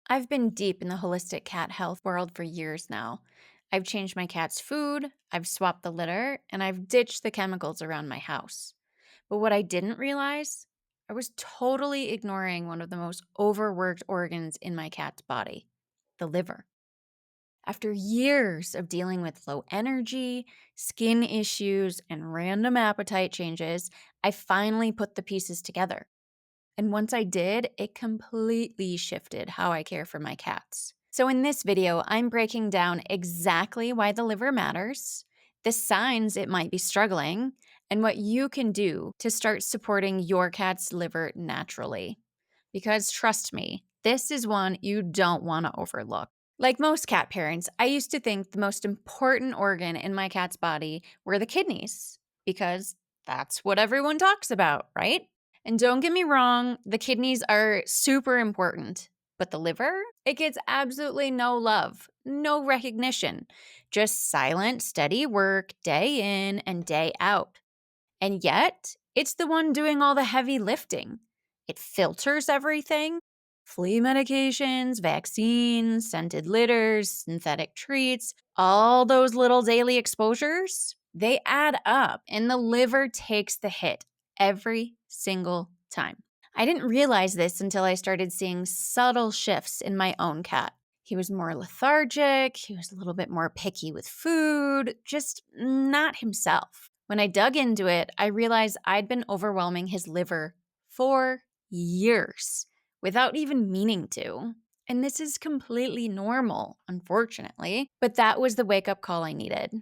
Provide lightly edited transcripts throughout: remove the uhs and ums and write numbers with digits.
I've been deep in the holistic cat health world for years now. I've changed my cat's food, I've swapped the litter, and I've ditched the chemicals around my house. But what I didn't realize, I was totally ignoring one of the most overworked organs in my cat's body, the liver. After years of dealing with low energy, skin issues, and random appetite changes, I finally put the pieces together. And once I did, it completely shifted how I care for my cats. So, in this video, I'm breaking down exactly why the liver matters, the signs it might be struggling, and what you can do to start supporting your cat's liver naturally. Because trust me, this is one you don't want to overlook. Like most cat parents, I used to think the most important organ in my cat's body were the kidneys, because that's what everyone talks about, right? And don't get me wrong, the kidneys are super important, but the liver, it gets absolutely no love, no recognition, just silent, steady work day in and day out. And yet, it's the one doing all the heavy lifting. It filters everything: flea medications, vaccines, scented litters, synthetic treats, all those little daily exposures. They add up, and the liver takes the hit every single time. I didn't realize this until I started seeing subtle shifts in my own cat. He was more lethargic, he was a little bit more picky with food, just not himself. When I dug into it, I realized I'd been overwhelming his liver for years without even meaning to. And this is completely normal, unfortunately. But that was the wake up call I needed.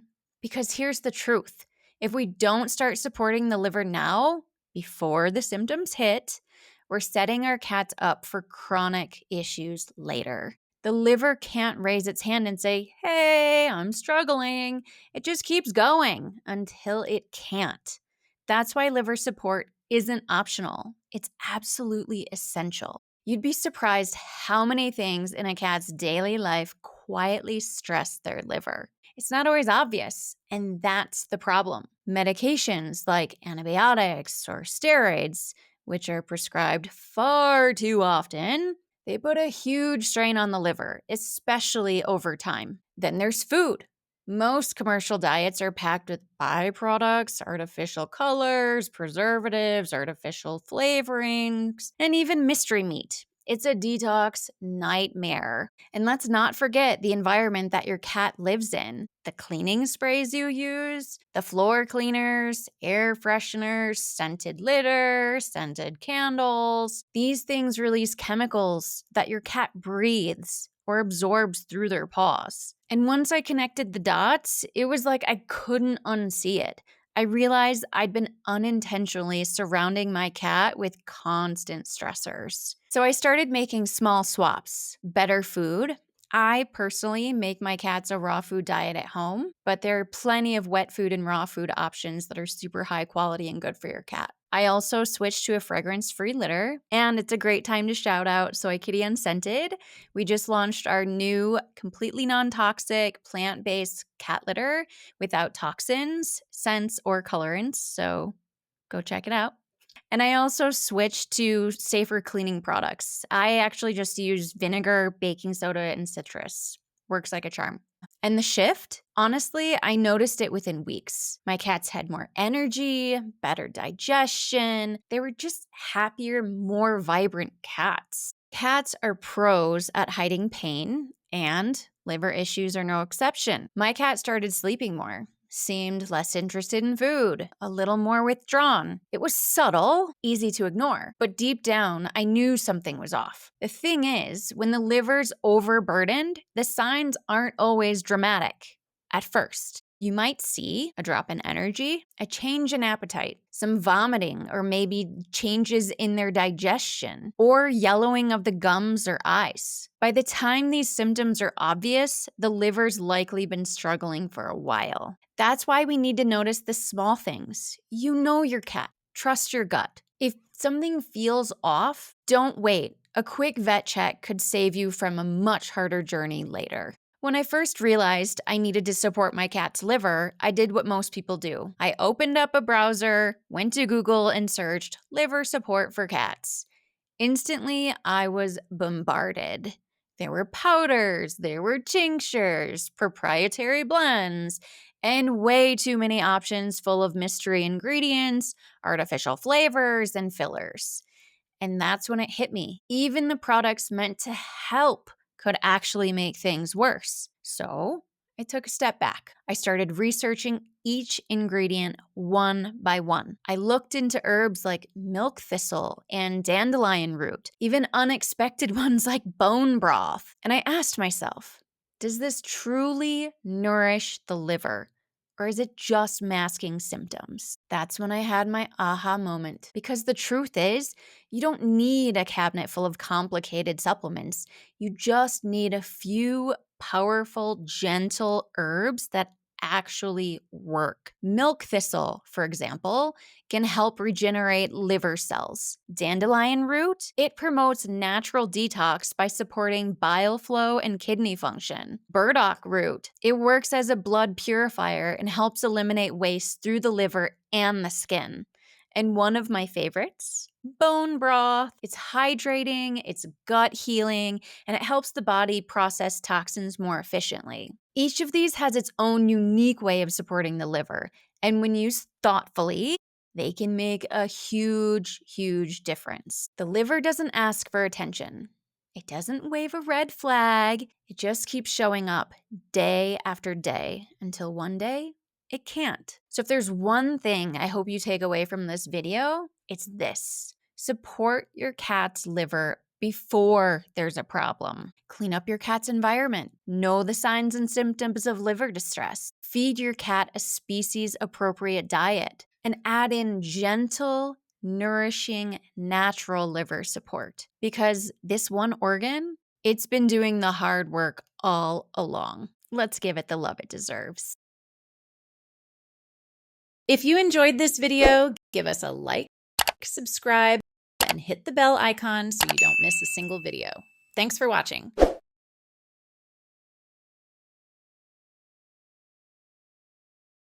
Because here's the truth: if we don't start supporting the liver now, before the symptoms hit, we're setting our cats up for chronic issues later. The liver can't raise its hand and say, "Hey, I'm struggling." It just keeps going until it can't. That's why liver support isn't optional. It's absolutely essential. You'd be surprised how many things in a cat's daily life quietly stress their liver. It's not always obvious, and that's the problem. Medications like antibiotics or steroids, which are prescribed far too often, they put a huge strain on the liver, especially over time. Then there's food. Most commercial diets are packed with byproducts, artificial colors, preservatives, artificial flavorings, and even mystery meat. It's a detox nightmare. And let's not forget the environment that your cat lives in: the cleaning sprays you use, the floor cleaners, air fresheners, scented litter, scented candles. These things release chemicals that your cat breathes or absorbs through their paws. And once I connected the dots, it was like I couldn't unsee it. I realized I'd been unintentionally surrounding my cat with constant stressors. So I started making small swaps: better food. I personally make my cats a raw food diet at home, but there are plenty of wet food and raw food options that are super high quality and good for your cat. I also switched to a fragrance-free litter, and it's a great time to shout out Soy Kitty Unscented. We just launched our new completely non-toxic plant-based cat litter without toxins, scents, or colorants, so go check it out. And I also switched to safer cleaning products. I actually just use vinegar, baking soda, and citrus. Works like a charm. And the shift? Honestly, I noticed it within weeks. My cats had more energy, better digestion. They were just happier, more vibrant cats. Cats are pros at hiding pain, and liver issues are no exception. My cat started sleeping more, seemed less interested in food, a little more withdrawn. It was subtle, easy to ignore, but deep down, I knew something was off. The thing is, when the liver's overburdened, the signs aren't always dramatic. At first, you might see a drop in energy, a change in appetite, some vomiting, or maybe changes in their digestion, or yellowing of the gums or eyes. By the time these symptoms are obvious, the liver's likely been struggling for a while. That's why we need to notice the small things. You know your cat. Trust your gut. If something feels off, don't wait. A quick vet check could save you from a much harder journey later. When I first realized I needed to support my cat's liver, I did what most people do. I opened up a browser, went to Google, and searched liver support for cats. Instantly, I was bombarded. There were powders, there were tinctures, proprietary blends, and way too many options full of mystery ingredients, artificial flavors, and fillers. And that's when it hit me. Even the products meant to help could actually make things worse. So I took a step back. I started researching each ingredient one by one. I looked into herbs like milk thistle and dandelion root, even unexpected ones like bone broth. And I asked myself, does this truly nourish the liver? Or is it just masking symptoms? That's when I had my aha moment. Because the truth is, you don't need a cabinet full of complicated supplements. You just need a few powerful, gentle herbs that actually work. Milk thistle, for example, can help regenerate liver cells. Dandelion root, it promotes natural detox by supporting bile flow and kidney function. Burdock root, it works as a blood purifier and helps eliminate waste through the liver and the skin. And one of my favorites, bone broth. It's hydrating, it's gut healing, and it helps the body process toxins more efficiently. Each of these has its own unique way of supporting the liver, and when used thoughtfully, they can make a huge, huge difference. The liver doesn't ask for attention. It doesn't wave a red flag. It just keeps showing up day after day until one day it can't. So if there's one thing I hope you take away from this video, it's this. Support your cat's liver before there's a problem. Clean up your cat's environment. Know the signs and symptoms of liver distress. Feed your cat a species-appropriate diet. And add in gentle, nourishing, natural liver support. Because this one organ, it's been doing the hard work all along. Let's give it the love it deserves. If you enjoyed this video, give us a like, subscribe, and hit the bell icon so you don't miss a single video. Thanks for watching.